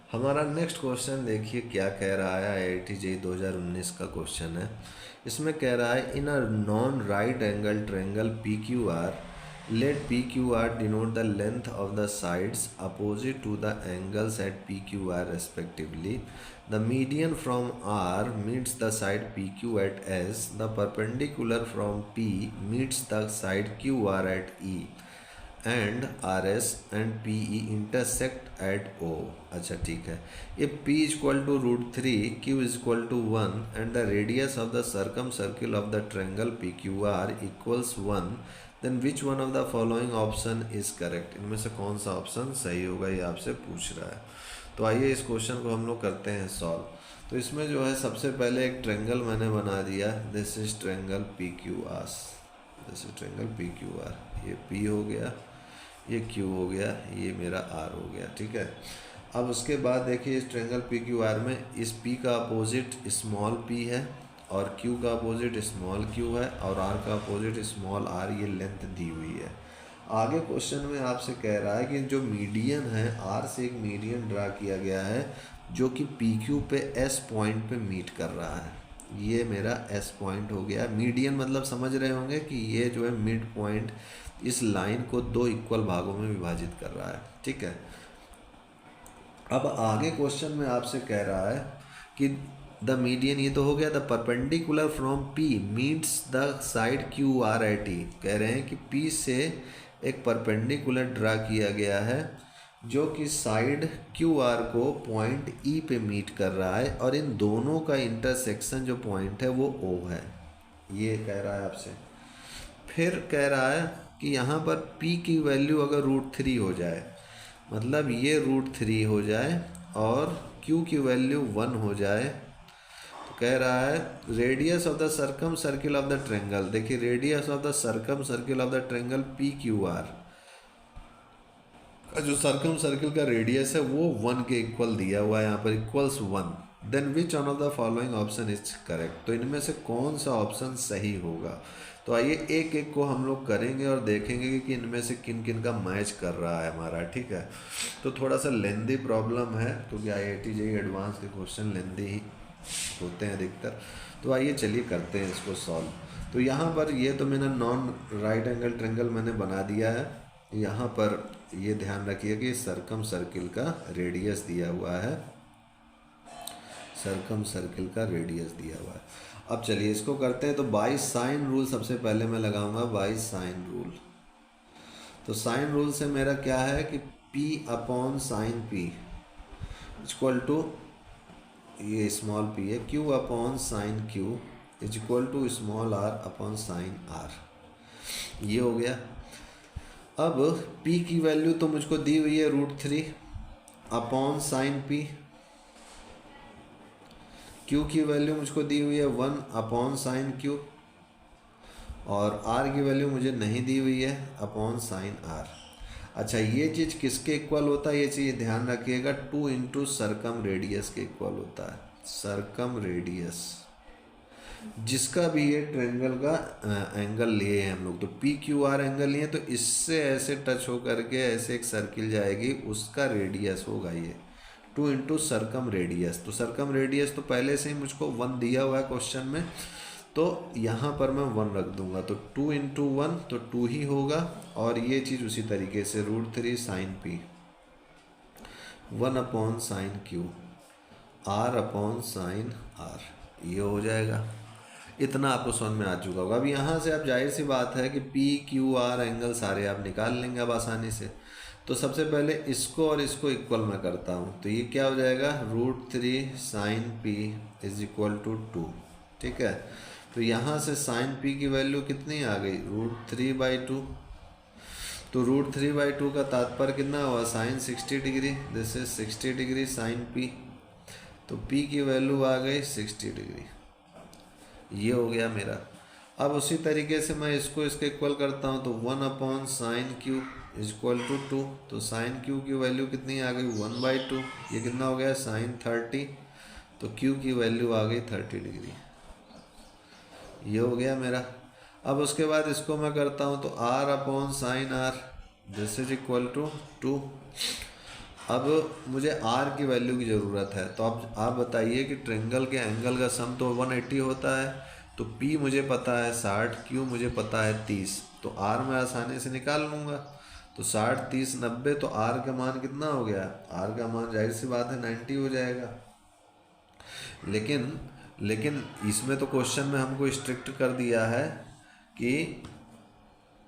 हमारा next question देखिए क्या कह रहा है। IIT JEE 2019 का क्वेश्चन है। इसमें कह रहा है in a non right angle triangle PQR let PQR denote the length of the sides opposite to the angles at PQR respectively. The median from R meets the side PQ at S। The perpendicular from P meets the side QR at E and RS and PE intersect at O। अच्छा ठीक है। If P equal to √3, Q equal to 1 and the radius of the circumcircle of the triangle PQR equals 1, then which one of the following option is correct. इनमें से कौन सा option सही होगा ये आपसे पूछ रहा है। तो आइए इस क्वेश्चन को हम लोग करते हैं सॉल्व। तो इसमें जो है सबसे पहले एक ट्रायंगल मैंने बना दिया। This is triangle PQR। This is triangle PQR। ये P हो गया, ये Q हो गया, ये मेरा R हो गया। ठीक है। अब उसके बाद देखिए इस ट्रायंगल PQR में इस P का अपोजिट स्मॉल p है और Q का अपोजिट स्मॉल q है और R का अपोजिट स्मॉल r। ये लेंथ दी हुई है। आगे क्वेश्चन में आपसे कह रहा है कि जो मीडियन है R से एक मीडियन ड्रा किया गया है जो कि PQ पे S पॉइंट पे मीट कर रहा है। ये मेरा S पॉइंट हो गया। मीडियन मतलब समझ रहे होंगे कि ये जो है मिड पॉइंट इस लाइन को दो इक्वल भागों में विभाजित कर रहा है। ठीक है। अब आगे क्वेश्चन में आपसे कह रहा है कि द मीडियन, ये तो हो गया। The perpendicular from P meets the side QR at E। कह रहे हैं कि P से एक परपेंडिकुलर ड्रा किया गया है जो कि साइड QR को पॉइंट E पे मीट कर रहा है और इन दोनों का इंटरसेक्शन जो पॉइंट है वो O है। ये कह रहा है आपसे। फिर कह रहा है कि यहाँ पर P की वैल्यू अगर √3 हो जाए, मतलब ये √3 हो जाए और Q की वैल्यू 1 हो जाए, तो कह रहा है radius of the circumcircle of the triangle. देखिए radius of the circumcircle of the triangle PQR का जो सर्कम सर्किल का रेडियस है वो 1 के इक्वल दिया हुआ है यहाँ पर, equals 1। Then which one of the following option is correct. तो इनमें से कौन सा ऑप्शन सही होगा। तो आइए एक एक को हम लोग करेंगे और देखेंगे कि इनमें से किन किन का मैच कर रहा है हमारा। ठीक है। तो थोड़ा सा लेंदी प्रॉब्लम है क्योंकि IIT JEE एडवांस के क्वेश्चन लेंदी ही होते हैं अधिकतर। तो आइए चलिए करते हैं इसको सॉल्व। तो यहाँ पर ये तो मैंने नॉन राइट एंगल ट्रायंगल मैंने बना दिया है। यहाँ पर ये ध्यान रखिए कि सर्कम सर्किल का रेडियस दिया हुआ है। सर्कम सर्किल का रेडियस दिया हुआ है। अब चलिए इसको करते हैं। तो बाई साइन रूल सबसे पहले मैं लगाऊंगा, बाई साइन रूल। तो साइन रूल से मेरा क्या है कि P upon sine P equal to, ये स्मॉल p है, Q upon sine Q is equal to small r upon sine R। ये हो गया। अब P की वैल्यू तो मुझको दी हुई है √3 अपॉन साइन P। Q की वैल्यू मुझको दी हुई है 1 अपॉन साइन Q और R की वैल्यू मुझे नहीं दी हुई है अपॉन साइन R। अच्छा ये चीज़ किसके इक्वल होता है, ये चीज़ ध्यान रखिएगा, 2 इंटू सर्कम रेडियस के इक्वल होता है। सर्कम रेडियस जिसका भी ये ट्रायंगल का एंगल लिए हैं हम लोग, तो PQR एंगल लिए तो इससे ऐसे टच हो करके ऐसे एक सर्किल जाएगी, उसका रेडियस होगा ये 2 इंटू सर्कम रेडियस। तो सर्कम रेडियस तो पहले से ही मुझको 1 दिया हुआ है क्वेश्चन में, तो यहाँ पर मैं 1 रख दूंगा। तो 2 इंटू 1 तो 2 ही होगा। और ये चीज़ उसी तरीके से √3 sine P 1 upon sine Q R upon sine R, ये हो जाएगा। इतना आपको समझ में आ चुका होगा। अब यहाँ से आप जाहिर सी बात है कि PQR एंगल सारे आप निकाल लेंगे अब आसानी से। तो सबसे पहले इसको और इसको इक्वल मैं करता हूँ, तो ये क्या हो जाएगा √3 sine P is equal to 2। ठीक है। तो यहाँ से साइन P की वैल्यू कितनी आ गई, √3/2। तो √3/2 का तात्पर्य कितना हुआ, sine 60 degree. This is 60 degree sine P। तो P की वैल्यू आ गई 60 डिग्री। ये हो गया मेरा। अब उसी तरीके से मैं इसको इसके इक्वल करता हूँ, तो 1 upon sine Q is equal to 2। तो साइन Q की वैल्यू कितनी आ गई, 1/2। ये कितना हो गया, साइन 30। तो Q की वैल्यू आ गई 30 डिग्री। ये हो गया मेरा। अब उसके बाद इसको मैं करता हूँ, तो R upon sine R this is equal to 2। अब मुझे आर की वैल्यू की ज़रूरत है, तो अब आप बताइए कि ट्रेंगल के एंगल का सम तो 180 होता है, तो पी मुझे पता है 60, क्यू मुझे पता है 30, तो आर मैं आसानी से निकाल लूँगा। तो 60 30 90, तो आर का मान कितना हो गया? आर का मान जाहिर सी बात है 90 हो जाएगा। लेकिन लेकिन इसमें तो क्वेश्चन में हमको स्ट्रिक्ट कर दिया है कि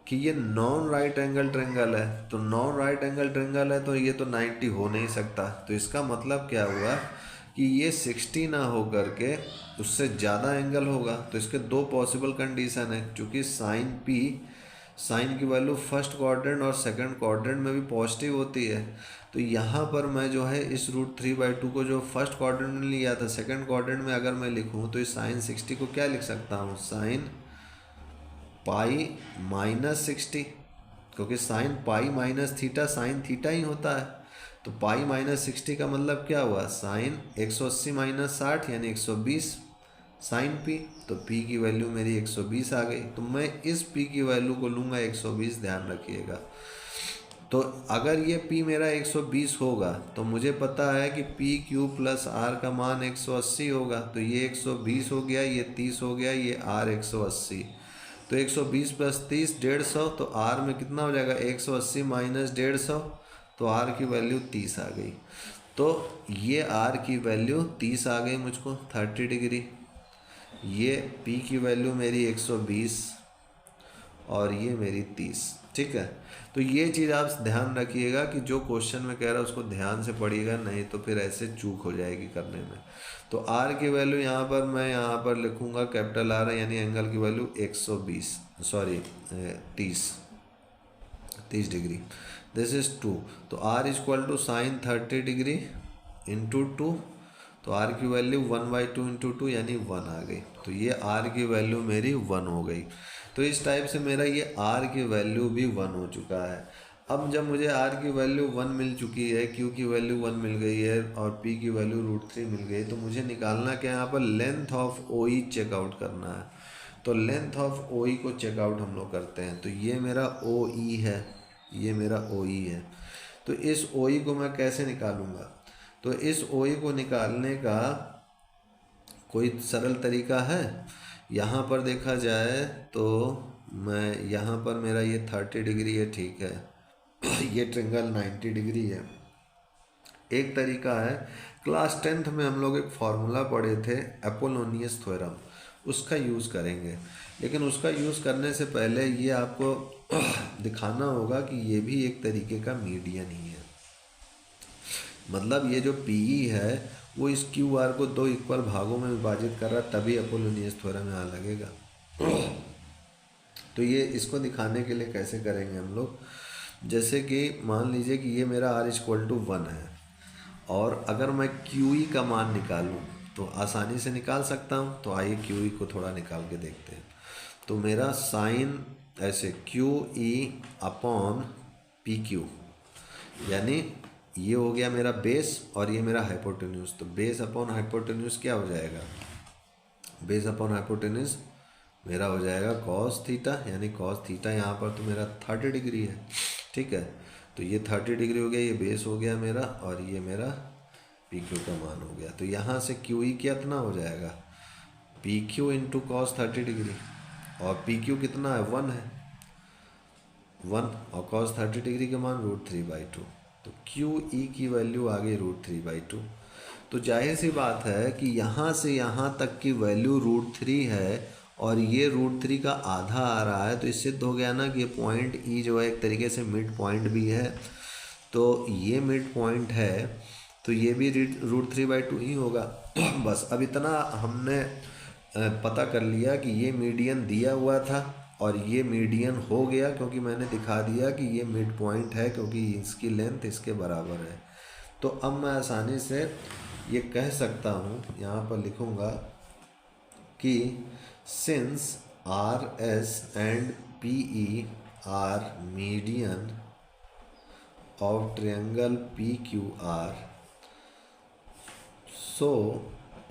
ये नॉन राइट एंगल ट्रेंगल है, तो नॉन राइट एंगल ट्रेंगल है तो ये तो 90 हो नहीं सकता। तो इसका मतलब क्या हुआ कि ये 60 ना हो करके उससे ज़्यादा एंगल होगा। तो इसके दो पॉसिबल कंडीशन है, क्योंकि साइन की वैल्यू फर्स्ट क्वाड्रेंट और सेकंड क्वाड्रेंट में भी पॉजिटिव होती है। तो यहाँ पर मैं जो है इस √3/2 को जो फर्स्ट क्वाड्रेंट में लिया था, सेकंड क्वाड्रेंट में अगर मैं लिखूँ तो इस साइन 60 को क्या लिख सकता हूँ? साइन पाई माइनस 60, क्योंकि sine pi minus theta sine theta ही होता है। तो पाई माइनस 60 का मतलब क्या हुआ? साइन 180 माइनस 60 यानी 120 साइन पी। तो पी की वैल्यू मेरी 120 आ गई। तो मैं इस पी की वैल्यू को लूँगा 120, ध्यान रखिएगा। तो अगर ये p मेरा 120 होगा तो मुझे पता है कि पी क्यू प्लस आर का मान 180 होगा। तो ये 120 हो गया, ये 30 हो गया, ये आर 180। तो 120 प्लस 30 150, तो आर में कितना हो जाएगा? 180 माइनस 150, तो आर की वैल्यू 30 आ गई। तो ये आर की वैल्यू 30 आ गई मुझको 30 डिग्री। ये पी की वैल्यू मेरी 120 और ये मेरी 30, ठीक है। तो ये चीज़ आप ध्यान रखिएगा कि जो क्वेश्चन में कह रहा है उसको ध्यान से पढ़िएगा, नहीं तो फिर ऐसे चूक हो जाएगी करने में। तो आर की वैल्यू यहाँ पर मैं यहाँ पर लिखूँगा कैपिटल आर, यानी एंगल की value 120 sorry 30 degree. This is 2। तो R equal to sine 30 degree into 2। तो आर की वैल्यू 1/2 इंटू 2 यानी 1 आ गई। तो ये आर की वैल्यू मेरी 1 हो गई। तो इस टाइप से मेरा ये आर की वैल्यू भी 1 हो चुका है। अब जब मुझे आर की वैल्यू 1 मिल चुकी है, क्यू की वैल्यू 1 मिल गई है और पी की वैल्यू √3 मिल गई, तो मुझे निकालना क्या है? यहाँ पर length of O E check out करना है। तो लेंथ ऑफ ओ ई को चेकआउट हम लोग करते हैं। तो ये मेरा ओ ई है, ये मेरा ओ ई है। तो इस ओ ई को मैं कैसे निकालूंगा? तो इस ओ ई को निकालने का कोई सरल तरीका है? यहाँ पर देखा जाए तो मैं यहाँ पर मेरा ये 30 डिग्री है, ठीक है। ये ट्रेंगल 90 डिग्री है। एक तरीका है, क्लास 10th में हम लोग एक फार्मूला पढ़े थे अपोलोनियस थ्योरम, उसका यूज़ करेंगे। लेकिन उसका यूज़ करने से पहले ये आपको दिखाना होगा कि ये भी एक तरीके का मीडियन ही है। मतलब ये जो पीई है वो इस क्यू आर को दो इक्वल भागों में विभाजित कर रहा है, तभी अपोलोनियस थ्योरम यहाँ लगेगा। तो ये इसको दिखाने के लिए कैसे करेंगे हम लोग? जैसे कि मान लीजिए कि ये मेरा r इक्वल टू 1 है, और अगर मैं क्यू ई का मान निकालूं तो आसानी से निकाल सकता हूं। तो आइए क्यू ई को थोड़ा निकाल के देखते हैं। तो मेरा साइन ऐसे Q E upon P Q, यानी ये हो गया मेरा बेस और ये मेरा हाइपोटेन्यूज। तो बेस अपॉन हाइपोटेन्यूज क्या हो जाएगा? बेस अपॉन हाइपोटेन्यूज मेरा हो जाएगा कॉस थीटा, यानी कॉस थीटा यहाँ पर तो मेरा 30 डिग्री है, ठीक है। तो ये 30 डिग्री हो गया, ये बेस हो गया मेरा, और ये मेरा पी क्यू का मान हो गया। तो यहाँ से क्यू ई कितना हो जाएगा? P Q into cos 30 degree, और पी क्यू कितना है? 1 है, 1, और कॉस 30 डिग्री का मान √3/2। तो क्यू ई की वैल्यू आ गई √3/2। तो जाहिर सी बात है कि यहाँ से यहाँ तक की वैल्यू √3 है, और ये √3 का आधा आ रहा है। तो इससे सिद्ध हो गया ना कि ये पॉइंट ई जो है एक तरीके से मिड पॉइंट भी है। तो ये मिड पॉइंट है, तो ये भी √3/2 ही होगा। बस अब इतना हमने पता कर लिया कि ये मीडियन दिया हुआ था और ये मीडियन हो गया, क्योंकि मैंने दिखा दिया कि ये मिड पॉइंट है, क्योंकि इसकी लेंथ इसके बराबर है। तो अब मैं आसानी से ये कह सकता हूँ, यहाँ पर लिखूँगा कि since R S and P E R median of triangle P Q R, so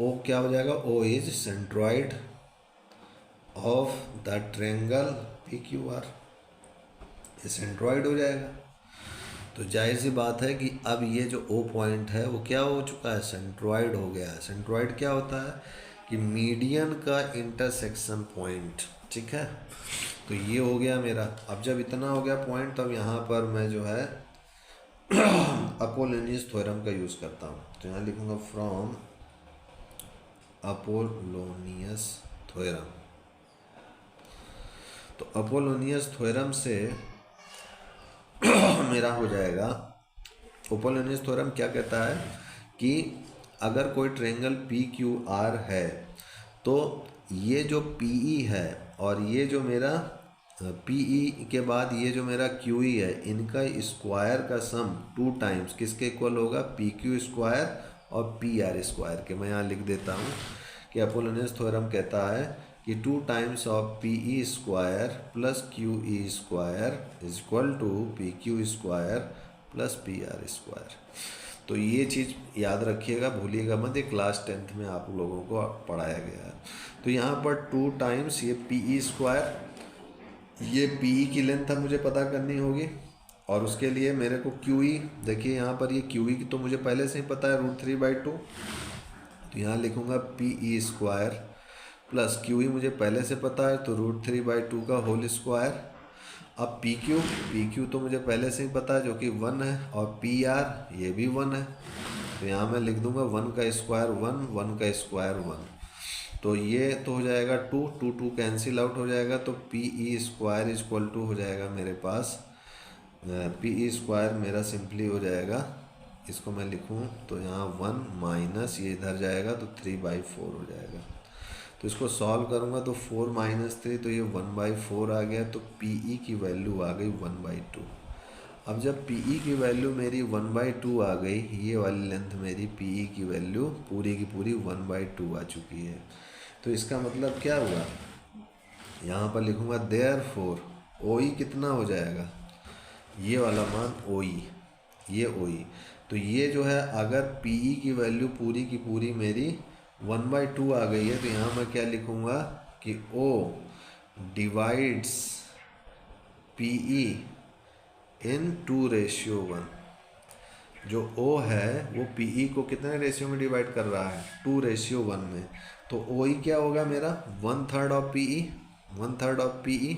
O क्या हो जाएगा? O is centroid of the triangle P Q R, ये सेंट्रॉइड हो जाएगा। तो जाहिर सी बात है कि अब ये जो ओ पॉइंट है वो क्या हो चुका है, सेंट्रॉइड हो गया है। सेंट्रॉइड क्या होता है कि मीडियन का इंटरसेक्शन पॉइंट, ठीक है। तो ये हो गया मेरा। अब जब इतना हो गया पॉइंट, तब यहाँ पर मैं जो है अपोलोनियस थ्योरम का यूज़ करता हूँ। तो यहाँ लिखूँगा फ्रॉम अपोलोनियस थ्योरम। तो अपोलोनियस थ्योरम से मेरा हो जाएगा, अपोलोनियस थ्योरम क्या कहता है कि अगर कोई ट्रायंगल पी क्यू आर है तो ये जो पी ई है और ये जो मेरा पी ई के बाद ये जो मेरा क्यू ई है, इनका स्क्वायर का सम 2 टाइम्स किसके इक्वल होगा, पी क्यू स्क्वायर और पी आर स्क्वायर के। मैं यहाँ लिख देता हूँ कि अपोलोनियस थ्योरम कहता है कि 2 times of P E square plus Q E square is equal to P Q square plus P R square. तो ये चीज़ याद रखिएगा, भूलिएगा मत, ये क्लास 10th में आप लोगों को पढ़ाया गया है। तो यहाँ पर 2 टाइम्स ये पी ई स्क्वायर, ये पी ई की लेंथ अब मुझे पता करनी होगी और उसके लिए मेरे को क्यू ई, देखिए यहाँ पर ये क्यू ई की तो मुझे पहले से ही पता है √3/2। तो यहाँ लिखूँगा P E square plus Q ई मुझे पहले से पता है तो √3/2 का होल स्क्वायर। अब पी क्यू तो मुझे पहले से ही पता है जो कि 1 है, और पी आर ये भी 1 है। तो यहाँ मैं लिख दूंगा 1 का स्क्वायर 1, 1 का स्क्वायर 1। तो ये तो हो जाएगा 2 कैंसिल आउट हो जाएगा। तो P E square is equal to हो जाएगा मेरे पास, पी ई स्क्वायर मेरा सिंपली हो जाएगा, इसको मैं लिखूँ तो यहाँ 1 माइनस ये इधर जाएगा तो 3/4 हो जाएगा। तो इसको सॉल्व करूँगा तो 4 - 3 तो ये 1/4 आ गया। तो पी ई की वैल्यू आ गई 1/2। अब जब पी ई की वैल्यू मेरी 1/2 आ गई, ये वाली लेंथ मेरी पी ई की वैल्यू पूरी की पूरी 1/2 आ चुकी है। तो इसका मतलब क्या हुआ, यहाँ पर लिखूँगा देयरफॉर ओ ई कितना हो जाएगा, ये वाला मान ओ ई, ये ओ ई। तो ये जो है अगर पी ई की वैल्यू पूरी की पूरी मेरी 1/2 आ गई है, तो यहाँ मैं क्या लिखूँगा कि O डिवाइड्स पी ई इन 2:1। जो O है वो पी ई को कितने रेशियो में डिवाइड कर रहा है, 2:1 में। तो O ई क्या होगा मेरा 1/3 of P E, 1/3 of P ई।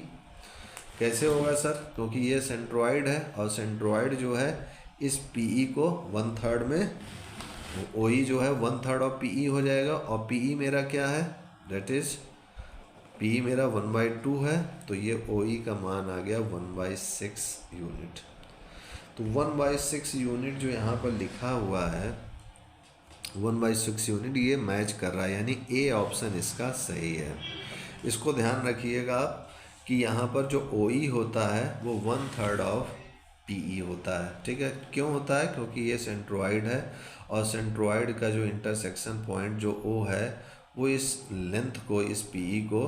कैसे होगा सर, क्योंकि ये सेंट्रॉइड है और सेंट्रॉइड जो है इस पी ई को 1/3 में, ओ ई जो है 1/3 ऑफ पी ई हो जाएगा। और पी ई मेरा क्या है, दैट इज पी ई मेरा 1/2 है। तो ये ओ ई का मान आ गया 1/6 यूनिट। तो 1/6 यूनिट जो यहाँ पर लिखा हुआ है 1/6 यूनिट, ये मैच कर रहा है, यानी ए ऑप्शन इसका सही है। इसको ध्यान रखिएगा आप कि यहाँ पर जो ओ ई होता है वो 1/3 ऑफ पी ई होता है, ठीक है। क्यों होता है, क्योंकि ये सेंट्रॉइड है और सेंट्रॉइड का जो इंटरसेक्शन पॉइंट जो ओ है वो इस लेंथ को, इस पी ई को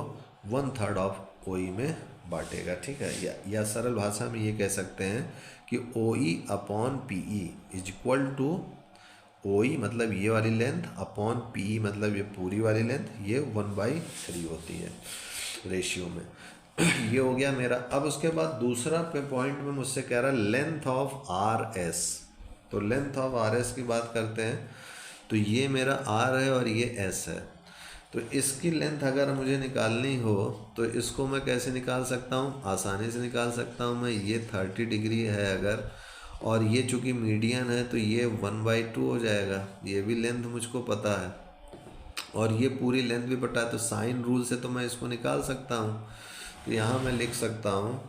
1/3 ऑफ ओ ई में बांटेगा, ठीक है। या सरल भाषा में ये कह सकते हैं कि O E upon P E is equal to, O E मतलब ये वाली लेंथ अपॉन पी ई मतलब ये पूरी वाली लेंथ, ये 1/3 होती है रेशियो में। ये हो गया मेरा। अब उसके बाद दूसरा पॉइंट में मुझसे कह रहा है लेंथ ऑफ आर एस। तो लेंथ ऑफ आर एस की बात करते हैं। तो ये मेरा आर है और ये एस है। तो इसकी लेंथ अगर मुझे निकालनी हो तो इसको मैं कैसे निकाल सकता हूँ, आसानी से निकाल सकता हूँ मैं। ये 30 डिग्री है अगर, और ये चूँकि मीडियन है तो ये 1/2 हो जाएगा। ये भी लेंथ मुझको पता है और ये पूरी लेंथ भी पता है। तो साइन रूल से तो मैं इसको निकाल सकता हूँ। तो यहाँ मैं लिख सकता हूँ,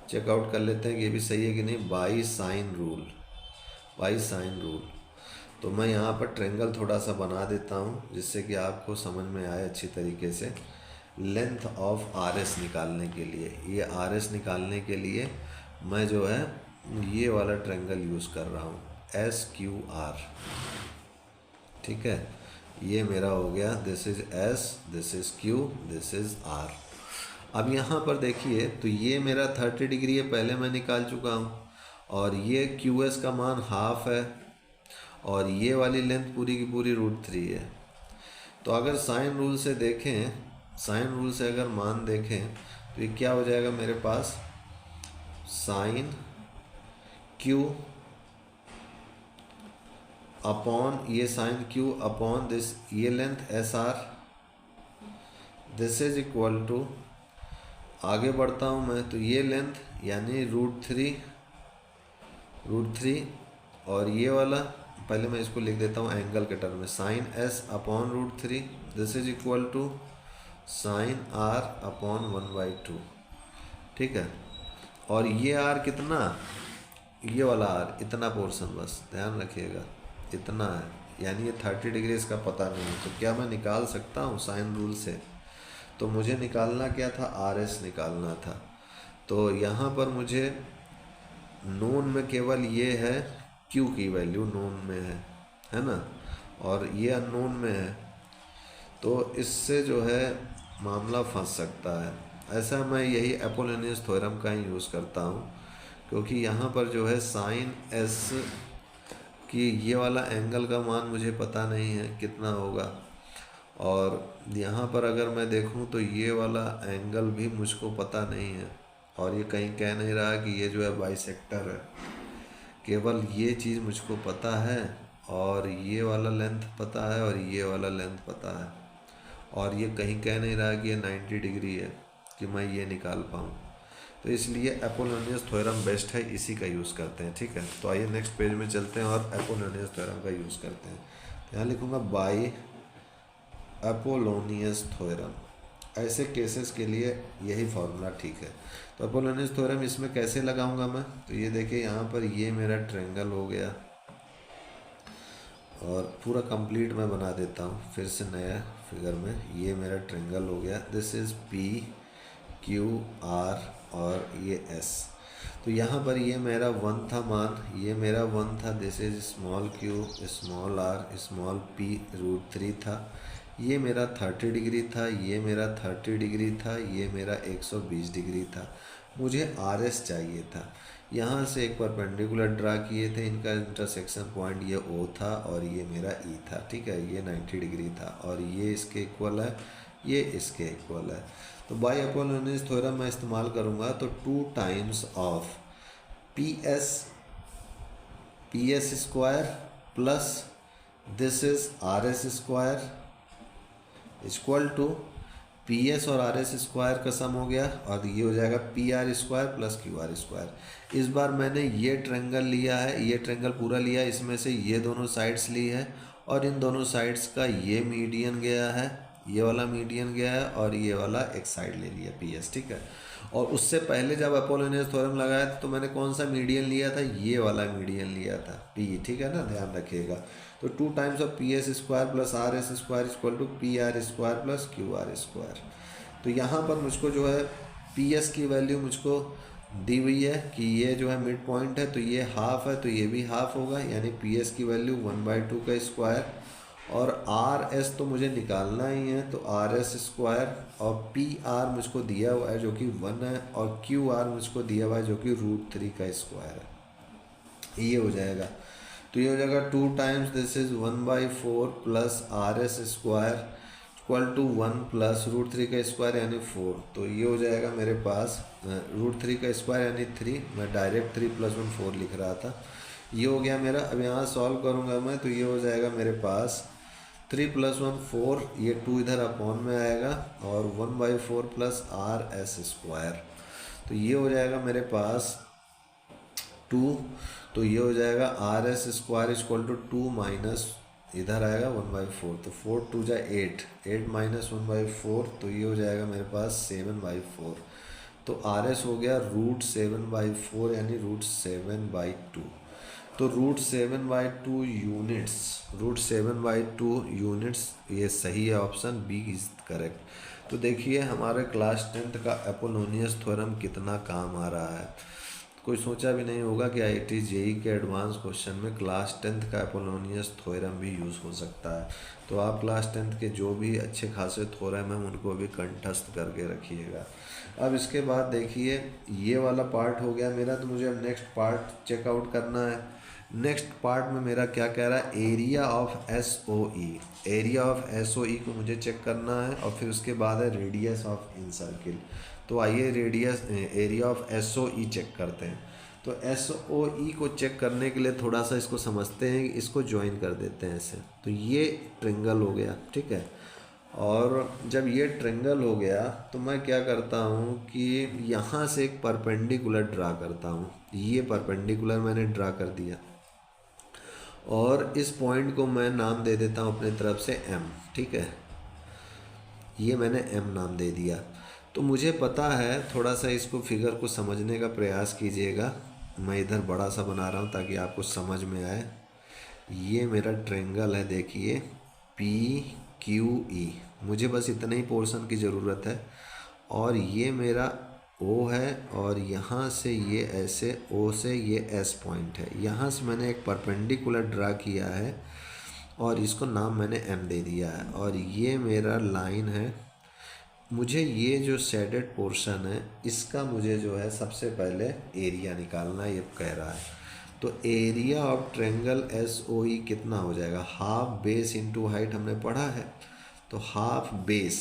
चेकआउट कर लेते हैं कि ये भी सही है कि नहीं, by sine rule, by sine rule. तो मैं यहाँ पर ट्रायंगल थोड़ा सा बना देता हूँ जिससे कि आपको समझ में आए अच्छी तरीके से। लेंथ ऑफ आर एस निकालने के लिए, ये आर एस निकालने के लिए मैं जो है ये वाला ट्रायंगल यूज़ कर रहा हूँ, SQR, ठीक है। ये मेरा हो गया, this is S, this is Q, this is R। अब यहाँ पर देखिए तो ये मेरा 30 डिग्री है, पहले मैं निकाल चुका हूँ, और ये QS का मान हाफ है और ये वाली लेंथ पूरी की पूरी √3 है। तो अगर साइन रूल से देखें, साइन रूल से अगर मान देखें तो ये क्या हो जाएगा मेरे पास, साइन क्यू अपॉन ये साइन क्यू अपॉन दिस ये length S R, this is equal to, आगे बढ़ता हूँ मैं तो ये लेंथ यानी रूट थ्री और ये वाला, पहले मैं इसको लिख देता हूँ एंगल के टर्म में, sine S upon root 3, this is equal to sine R upon 1/2। ठीक है, और ये आर कितना, ये वाला आर इतना पोर्शन, बस ध्यान रखिएगा इतना है, यानी ये 30 डिग्री इसका पता नहीं है। तो क्या मैं निकाल सकता हूँ साइन रूल से? तो मुझे निकालना क्या था, आर एस निकालना था। तो यहाँ पर मुझे नोन में केवल ये है क्यू की वैल्यू नोन में है ना, और ये अननोन में है, तो इससे जो है मामला फंस सकता है। ऐसा मैं यही अपोलोनियस थ्योरम का ही यूज़ करता हूँ, क्योंकि यहाँ पर जो है साइन एस की ये वाला एंगल का मान मुझे पता नहीं है कितना होगा, और यहाँ पर अगर मैं देखूँ तो ये वाला एंगल भी मुझको पता नहीं है, और ये कहीं कह नहीं रहा कि ये जो है बाइसेक्टर है। केवल ये चीज़ मुझको पता है, और ये वाला लेंथ पता है, और ये वाला लेंथ पता है, और ये कहीं कह नहीं रहा कि ये 90 डिग्री है कि मैं ये निकाल पाऊँ। तो इसलिए अपोलोनियस थ्योरम बेस्ट है, इसी का यूज़ करते हैं। ठीक है, तो आइए नेक्स्ट पेज में चलते हैं और अपोलोनियस थ्योरम का यूज़ करते हैं। यहाँ लिखूँगा बाई अपोलोनियस थ्योरम। ऐसे केसेस के लिए यही फॉर्मूला ठीक है। तो अपोलोनियस थ्योरम इसमें कैसे लगाऊंगा मैं? तो ये देखिए यहाँ पर ये मेरा ट्रायंगल हो गया, और पूरा कंप्लीट मैं बना देता हूँ फिर से नया फिगर में। ये मेरा ट्रायंगल हो गया, this is P Q are और ये एस। तो यहाँ पर ये मेरा 1 था मान, ये मेरा 1 था, this is small q small r small p √3 था। ये मेरा 30 डिग्री था, ये मेरा 30 डिग्री था, ये मेरा 120 डिग्री था। मुझे आर एस चाहिए था। यहाँ से एक परपेंडिकुलर ड्रा किए थे, इनका इंटरसेक्शन पॉइंट ये ओ था और ये मेरा ई था। ठीक है, ये 90 डिग्री था और ये इसके इक्वल है, ये इसके इक्वल है। तो बाई अपोलोनियस थ्योरम मैं इस्तेमाल करूँगा, तो 2 times of P S square plus this is R S square equal to P S और आर एस स्क्वायर का सम हो गया, और ये हो जाएगा P R square plus Q R square. इस बार मैंने ये ट्रायंगल लिया है, ये ट्रायंगल पूरा लिया, इसमें से ये दोनों साइड्स ली है, और इन दोनों साइड्स का ये मीडियन गया है, ये वाला मीडियन गया है, और ये वाला एक साइड ले लिया पी एस। ठीक है, और उससे पहले जब अपोलोनियस थ्योरम लगाया था तो मैंने कौन सा मीडियन लिया था, ये वाला मीडियन लिया था पी। ठीक है ना, ध्यान रखिएगा। तो 2 times of P S square plus R S square equal to P R square plus Q R square. तो यहाँ पर मुझको जो है पी एस की वैल्यू मुझको दी हुई है कि ये जो है मिड पॉइंट है, तो ये हाफ है, तो ये भी हाफ होगा, यानी पी एस की वैल्यू 1/2 का स्क्वायर, और आर एस तो मुझे निकालना ही है, तो आर एस स्क्वायर, और पी आर मुझको दिया हुआ है जो कि 1 है, और क्यू आर मुझको दिया हुआ है जो कि √3 का स्क्वायर है। ये हो जाएगा, तो ये हो जाएगा 2 times this is 1/4 plus R S square equal to 1 plus √3 का स्क्वायर यानी 4। तो ये हो जाएगा मेरे पास √3 का स्क्वायर यानी 3, मैं डायरेक्ट 3 + 1 4 लिख रहा था। ये हो गया मेरा। अब यहाँ सॉल्व करूँगा मैं, तो ये हो जाएगा मेरे पास 3 + 1 4, ये 2 इधर अपॉन में आएगा, और 1/4 प्लस आर एस स्क्वायर, तो ये हो जाएगा मेरे पास 2। तो ये हो जाएगा R S square equal to 2 minus इधर आएगा 1/4, तो 4 × 2 = 8, 8 माइनस 1/4, तो ये हो जाएगा मेरे पास 7/4। तो आर एस हो गया √7/4 यानी √7/2। तो √7/2 यूनिट्स, √7/2 यूनिट्स, ये सही है, ऑप्शन बी इज करेक्ट। तो देखिए हमारे क्लास 10th का अपोलोनियस थ्योरम कितना काम आ रहा है। कोई सोचा भी नहीं होगा कि IIT JEE के एडवांस क्वेश्चन में क्लास 10th का अपोलोनियस थ्योरम भी यूज़ हो सकता है। तो आप क्लास 10th के जो भी अच्छे खासे थ्योरम हैं उनको भी कंठस्थ करके रखिएगा। अब इसके बाद देखिए ये वाला पार्ट हो गया मेरा, तो मुझे अब नेक्स्ट पार्ट चेकआउट करना है। नेक्स्ट पार्ट में मेरा क्या कह रहा है, area of SOE। Area of SOE को मुझे चेक करना है, और फिर उसके बाद है रेडियस ऑफ इन सर्किल। तो आइए radius area of SOE check करते हैं। तो एस ओ ई को चेक करने के लिए थोड़ा सा इसको समझते हैं, इसको ज्वाइन कर देते हैं ऐसे। तो ये ट्रेंगल हो गया, ठीक है। और जब ये ट्रेंगल हो गया तो मैं क्या करता हूँ कि यहाँ से एक परपेंडिकुलर ड्रा करता हूँ। ये परपेंडिकुलर मैंने ड्रा कर दिया और इस पॉइंट को मैं नाम दे देता हूँ अपने तरफ से एम, ठीक है। ये मैंने एम नाम दे दिया। तो मुझे पता है, थोड़ा सा इसको फिगर को समझने का प्रयास कीजिएगा। मैं इधर बड़ा सा बना रहा हूँ ताकि आपको समझ में आए। ये मेरा ट्रेंगल है, देखिए पी क्यू ई, मुझे बस इतने ही पोर्शन की ज़रूरत है। और ये मेरा ओ है और यहाँ से ये ऐसे ओ से ये एस पॉइंट है। यहाँ से मैंने एक परपेंडिकुलर ड्रा किया है और इसको नाम मैंने एम दे दिया है। और ये मेरा लाइन है। मुझे ये जो शेडेड पोर्शन है इसका मुझे जो है सबसे पहले एरिया निकालना ये कह रहा है। तो area of triangle S O E कितना हो जाएगा, हाफ बेस इंटू हाइट हमने पढ़ा है। तो हाफ बेस,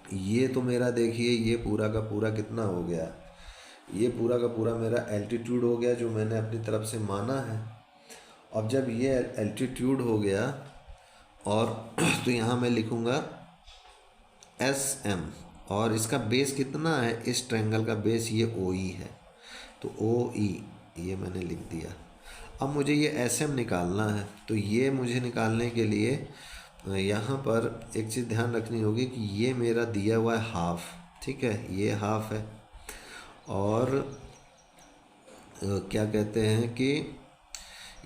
ये तो मेरा देखिए ये पूरा का पूरा कितना हो गया, ये पूरा का पूरा मेरा एल्टीट्यूड हो गया जो मैंने अपनी तरफ से माना है। अब जब ये एल्टीट्यूड हो गया और तो यहाँ मैं लिखूँगा एस एम, और इसका बेस कितना है, इस ट्रायंगल का बेस ये ओ ई है। तो ओ ई ये मैंने लिख दिया। अब मुझे ये एस एम निकालना है। तो ये मुझे निकालने के लिए यहाँ पर एक चीज़ ध्यान रखनी होगी कि ये मेरा दिया हुआ है हाफ, ठीक है, ये हाफ है। और क्या कहते हैं कि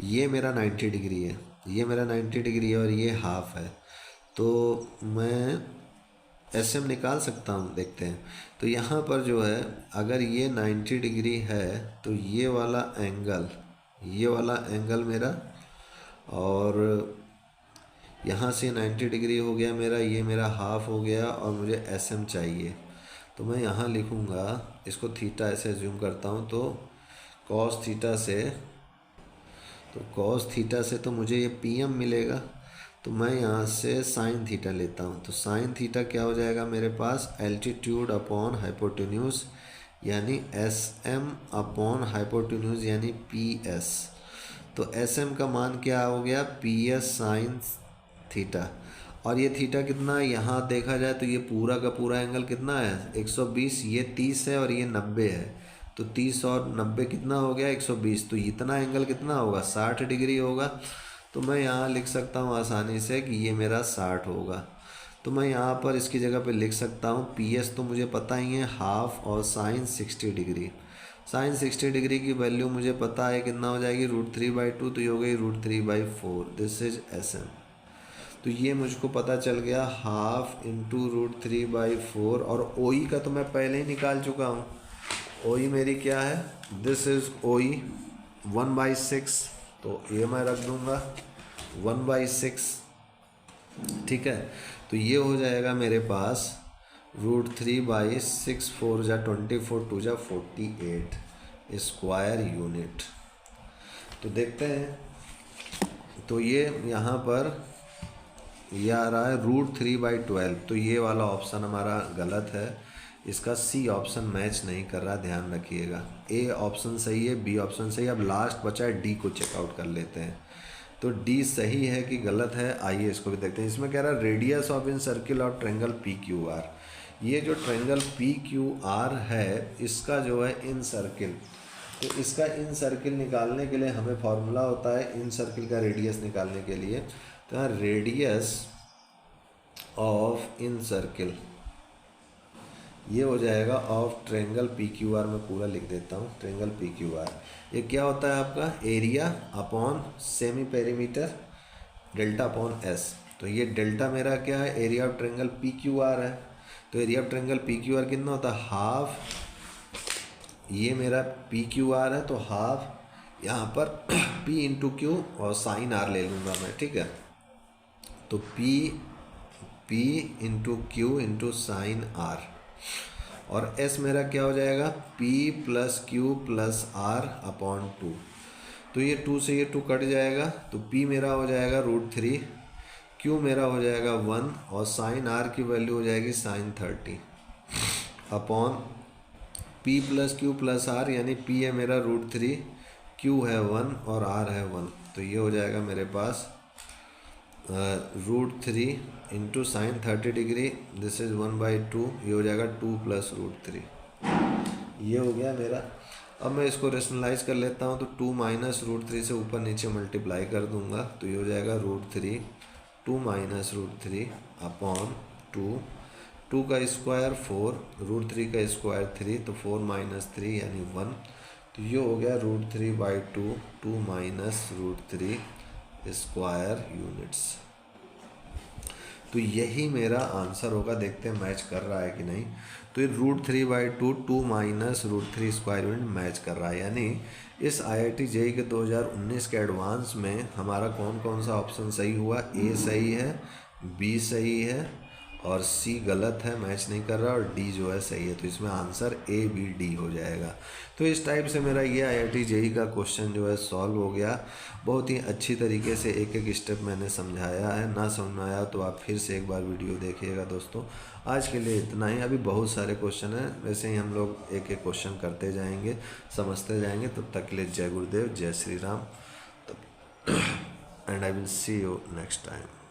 ये मेरा 90 डिग्री है, ये मेरा 90 डिग्री है और ये हाफ है। तो मैं एस एम निकाल सकता हूँ, देखते हैं। तो यहाँ पर जो है अगर ये 90 डिग्री है तो ये वाला एंगल, ये वाला एंगल मेरा, और यहाँ से 90 डिग्री हो गया मेरा, ये मेरा हाफ हो गया और मुझे एस एम चाहिए। तो मैं यहाँ लिखूँगा, इसको थीटा ऐसे एज्यूम करता हूँ। तो कॉस थीटा से, तो कॉस थीटा से तो मुझे ये पी एम मिलेगा। तो मैं यहाँ से साइन थीटा लेता हूँ। तो साइन थीटा क्या हो जाएगा मेरे पास, एल्टीट्यूड अपॉन हाइपोटेन्यूज यानी एस एम अपॉन हाइपोटेन्यूज यानी पी एस। तो एस एम का मान क्या हो गया, पी एस साइन थीटा। और ये थीटा कितना है, यहाँ देखा जाए तो ये पूरा का पूरा एंगल कितना है 120, ये 30 है और ये 90 है। तो 30 और 90 कितना हो गया 120। तो इतना एंगल कितना होगा 60 डिग्री होगा। तो मैं यहाँ लिख सकता हूँ आसानी से कि ये मेरा 60 होगा। तो मैं यहाँ पर इसकी जगह पे लिख सकता हूँ पी एस तो मुझे पता ही है हाफ, और साइन 60 डिग्री, साइन 60 डिग्री की वैल्यू मुझे पता है कितना हो जाएगी √3/2। तो ये हो गई √3/4। This is S M. तो ये मुझको पता चल गया हाफ इंटू √3/4। और ओ ई का तो मैं पहले ही निकाल चुका हूँ। ओ ई मेरी क्या है, दिस इज ओ ई 1/6। तो ये मैं रख दूँगा 1/6, ठीक है। तो ये हो जाएगा मेरे पास √3/6, 4 जा 24, 2 जा 48 स्क्वायर यूनिट। तो देखते हैं। तो ये यहाँ पर ये आ रहा है √3/12। तो ये वाला ऑप्शन हमारा गलत है, इसका सी ऑप्शन मैच नहीं कर रहा, ध्यान रखिएगा। ए ऑप्शन सही है, बी ऑप्शन सही है। अब लास्ट बचा है डी को चेकआउट कर लेते हैं। तो डी सही है कि गलत है, आइए इसको भी देखते हैं। इसमें कह रहा है radius of in circle of triangle P Q R. ये जो ट्रायंगल पी क्यू आर है इसका जो है इन सर्किल, तो इसका इन सर्किल निकालने के लिए हमें फॉर्मूला होता है इन सर्किल का रेडियस निकालने के लिए। तो यहाँ रेडियस ऑफ इन सर्किल ये हो जाएगा of triangle P Q are. मैं पूरा लिख देता हूँ, ट्रायंगल पी क्यू आर ये क्या होता है आपका, area upon semi perimeter delta upon S. तो ये डेल्टा मेरा क्या है, area of triangle P Q are है। तो area of triangle P Q are कितना होता है, हाफ, ये मेरा पी क्यू आर है तो हाफ यहाँ पर पी इंटू क्यू और साइन आर ले लूँगा मैं, ठीक है। तो P into Q into sine R, और एस मेरा क्या हो जाएगा, P + Q + R अपॉन 2। तो ये 2 से ये 2 कट जाएगा। तो P मेरा हो जाएगा √3, Q मेरा हो जाएगा 1 और साइन R की वैल्यू हो जाएगी sin 30 upon P plus Q plus R, यानी P है मेरा √3, Q है 1 और R है 1, तो ये हो जाएगा मेरे पास √3 into sine 30 degree, this is 1/2, ये हो जाएगा 2 प्लस √3, ये हो गया मेरा। अब मैं इसको रेशनलाइज कर लेता हूँ, तो 2 माइनस √3 से ऊपर नीचे मल्टीप्लाई कर दूंगा, तो ये हो जाएगा √3, 2 माइनस √3 अपॉन 2, 2 का स्क्वायर 4, √3 का स्क्वायर 3, तो 4 माइनस 3 यानी 1, तो ये हो गया √3/2, 2 माइनस √3 स्क्वायर यूनिट्स। तो यही मेरा आंसर होगा, देखते हैं मैच कर रहा है कि नहीं। तो ये √3/2, 2 माइनस √3 स्क्वायर यूनिट मैच कर रहा है, यानी इस IIT JEE के 2019 के एडवांस में हमारा कौन कौन सा ऑप्शन सही हुआ, A सही है, B सही है और C गलत है, मैच नहीं कर रहा, और D जो है सही है। तो इसमें आंसर A B D हो जाएगा। तो इस टाइप से मेरा ये IIT JEE का क्वेश्चन जो है सॉल्व हो गया। बहुत ही अच्छी तरीके से एक एक स्टेप मैंने समझाया है, ना समझ में आया तो आप फिर से एक बार वीडियो देखिएगा दोस्तों। आज के लिए इतना ही, अभी बहुत सारे क्वेश्चन हैं, वैसे ही हम लोग एक एक क्वेश्चन करते जाएंगे, समझते जाएंगे। तब तक के लिए जय गुरुदेव, जय Shri Ram, and I will see you next time.